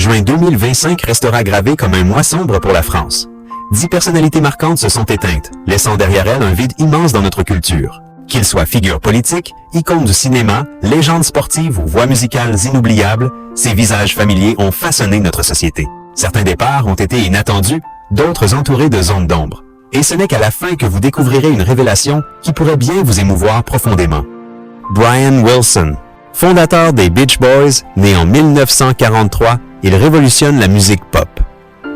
juin 2025 restera gravé comme un mois sombre pour la France. 10 personnalités marquantes se sont éteintes, laissant derrière elles un vide immense dans notre culture. Qu'ils soient figures politiques, icônes du cinéma, légendes sportives ou voix musicales inoubliables, ces visages familiers ont façonné notre société. Certains départs ont été inattendus, d'autres entourés de zones d'ombre. Et ce n'est qu'à la fin que vous découvrirez une révélation qui pourrait bien vous émouvoir profondément. Brian Wilson, fondateur des Beach Boys, né en 1943, il révolutionne la musique pop.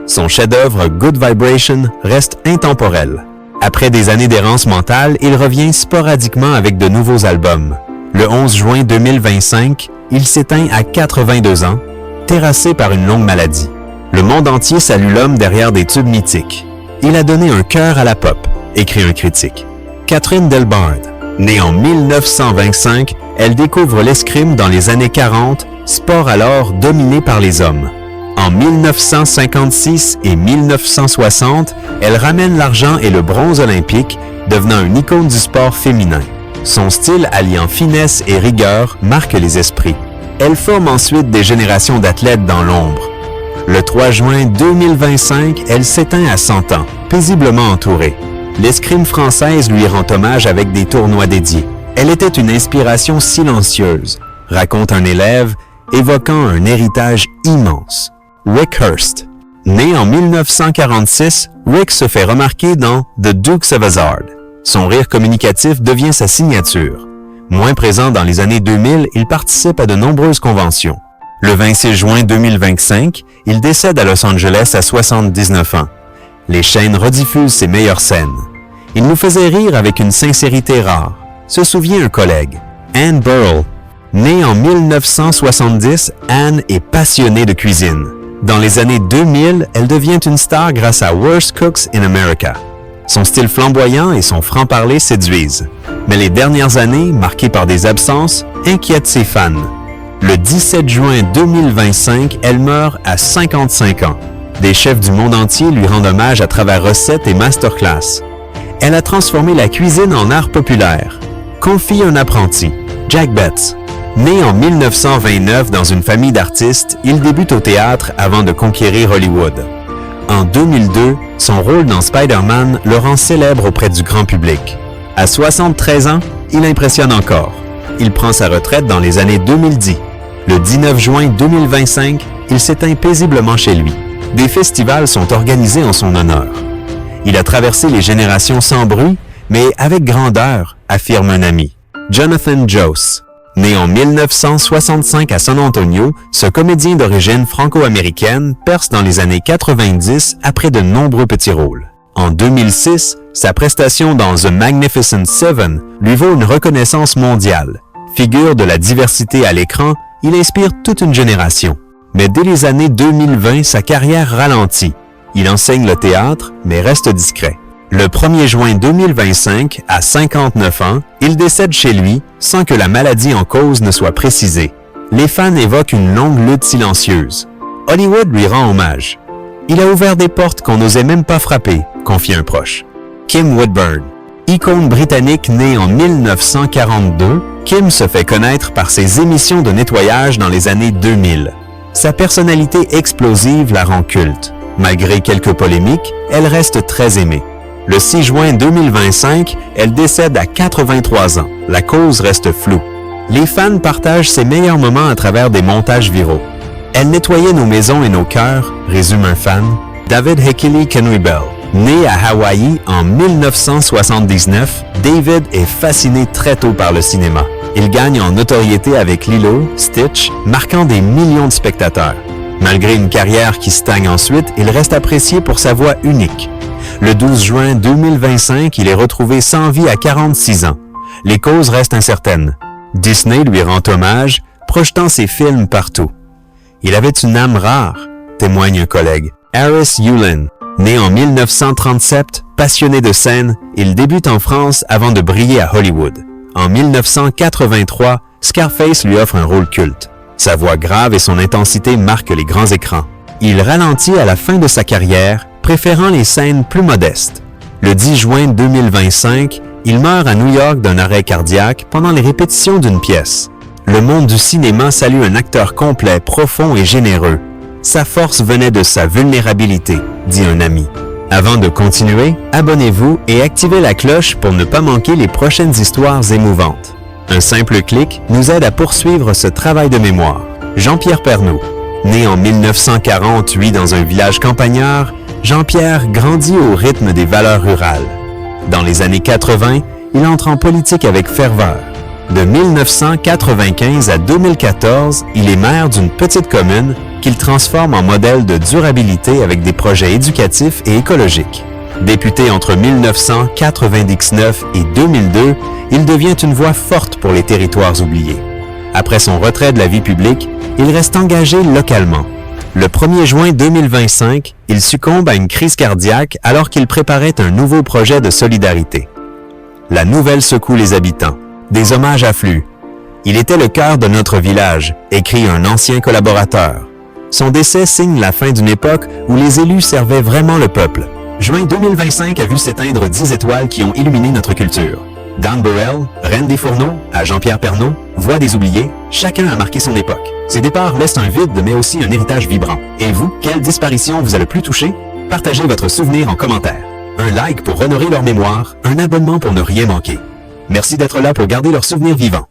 Son chef-d'œuvre Good Vibration reste intemporel. Après des années d'errance mentale, il revient sporadiquement avec de nouveaux albums. Le 11 juin 2025, il s'éteint à 82 ans, terrassé par une longue maladie. Le monde entier salue l'homme derrière des tubes mythiques. Il a donné un cœur à la pop, écrit un critique. Catherine Delbard, née en 1925, elle découvre l'escrime dans les années 40, sport alors dominé par les hommes. En 1956 et 1960, elle ramène l'argent et le bronze olympique, devenant une icône du sport féminin. Son style alliant finesse et rigueur marque les esprits. Elle forme ensuite des générations d'athlètes dans l'ombre. Le 3 juin 2025, elle s'éteint à 100 ans, paisiblement entourée. L'escrime française lui rend hommage avec des tournois dédiés. Elle était une inspiration silencieuse, raconte un élève, évoquant un héritage immense. Rick Hurst. Né en 1946, Rick se fait remarquer dans The Dukes of Hazzard. Son rire communicatif devient sa signature. Moins présent dans les années 2000, il participe à de nombreuses conventions. Le 26 juin 2025, il décède à Los Angeles à 79 ans. Les chaînes rediffusent ses meilleures scènes. Il nous faisait rire avec une sincérité rare, se souvient un collègue. Anne Burrell. Née en 1970, Anne est passionnée de cuisine. Dans les années 2000, elle devient une star grâce à Worst Cooks in America. Son style flamboyant et son franc-parler séduisent. Mais les dernières années, marquées par des absences, inquiètent ses fans. Le 17 juin 2025, elle meurt à 55 ans. Des chefs du monde entier lui rendent hommage à travers recettes et masterclass. Elle a transformé la cuisine en art populaire. Confie un apprenti, Jack Betts. Né en 1929 dans une famille d'artistes, il débute au théâtre avant de conquérir Hollywood. En 2002, son rôle dans Spider-Man le rend célèbre auprès du grand public. À 73 ans, il impressionne encore. Il prend sa retraite dans les années 2010. Le 19 juin 2025, il s'éteint paisiblement chez lui. Des festivals sont organisés en son honneur. Il a traversé les générations sans bruit, mais avec grandeur, affirme un ami. Jonathan Joss. Né en 1965 à San Antonio, ce comédien d'origine franco-américaine perce dans les années 90 après de nombreux petits rôles. En 2006, sa prestation dans The Magnificent Seven lui vaut une reconnaissance mondiale. Figure de la diversité à l'écran, il inspire toute une génération. Mais dès les années 2020, sa carrière ralentit. Il enseigne le théâtre, mais reste discret. Le 1er juin 2025, à 59 ans, il décède chez lui sans que la maladie en cause ne soit précisée. Les fans évoquent une longue lutte silencieuse. Hollywood lui rend hommage. Il a ouvert des portes qu'on n'osait même pas frapper, confie un proche. Kim Woodburn. Icône britannique née en 1942, Kim se fait connaître par ses émissions de nettoyage dans les années 2000. Sa personnalité explosive la rend culte. Malgré quelques polémiques, elle reste très aimée. Le 6 juin 2025, elle décède à 83 ans. La cause reste floue. Les fans partagent ses meilleurs moments à travers des montages viraux. Elle nettoyait nos maisons et nos cœurs, résume un fan. David Hekili Kenwybell. Né à Hawaï en 1979, David est fasciné très tôt par le cinéma. Il gagne en notoriété avec Lilo, Stitch, marquant des millions de spectateurs. Malgré une carrière qui stagne ensuite, il reste apprécié pour sa voix unique. Le 12 juin 2025, il est retrouvé sans vie à 46 ans. Les causes restent incertaines. Disney lui rend hommage, projetant ses films partout. Il avait une âme rare, témoigne un collègue. Harris Yulin. Né en 1937, passionné de scène, il débute en France avant de briller à Hollywood. En 1983, Scarface lui offre un rôle culte. Sa voix grave et son intensité marquent les grands écrans. Il ralentit à la fin de sa carrière, préférant les scènes plus modestes. Le 10 juin 2025, il meurt à New York d'un arrêt cardiaque pendant les répétitions d'une pièce. Le monde du cinéma salue un acteur complet, profond et généreux. Sa force venait de sa vulnérabilité, dit un ami. Avant de continuer, abonnez-vous et activez la cloche pour ne pas manquer les prochaines histoires émouvantes. Un simple clic nous aide à poursuivre ce travail de mémoire. Jean-Pierre Pernaut. Né en 1948 dans un village campagnard, Jean-Pierre grandit au rythme des valeurs rurales. Dans les années 80, il entre en politique avec ferveur. De 1995 à 2014, il est maire d'une petite commune qu'il transforme en modèle de durabilité avec des projets éducatifs et écologiques. Député entre 1999 et 2002, il devient une voix forte pour les territoires oubliés. Après son retrait de la vie publique, il reste engagé localement. Le 1er juin 2025, il succombe à une crise cardiaque alors qu'il préparait un nouveau projet de solidarité. La nouvelle secoue les habitants. Des hommages affluent. Il était le cœur de notre village, écrit un ancien collaborateur. Son décès signe la fin d'une époque où les élus servaient vraiment le peuple. Juin 2025 a vu s'éteindre 10 étoiles qui ont illuminé notre culture. Dan Burrell, Reine des Fourneaux, à Jean-Pierre Pernaut, Voix des oubliés, chacun a marqué son époque. Ces départs laissent un vide, mais aussi un héritage vibrant. Et vous, quelle disparition vous a le plus touché? Partagez votre souvenir en commentaire. Un like pour honorer leur mémoire, un abonnement pour ne rien manquer. Merci d'être là pour garder leurs souvenirs vivants.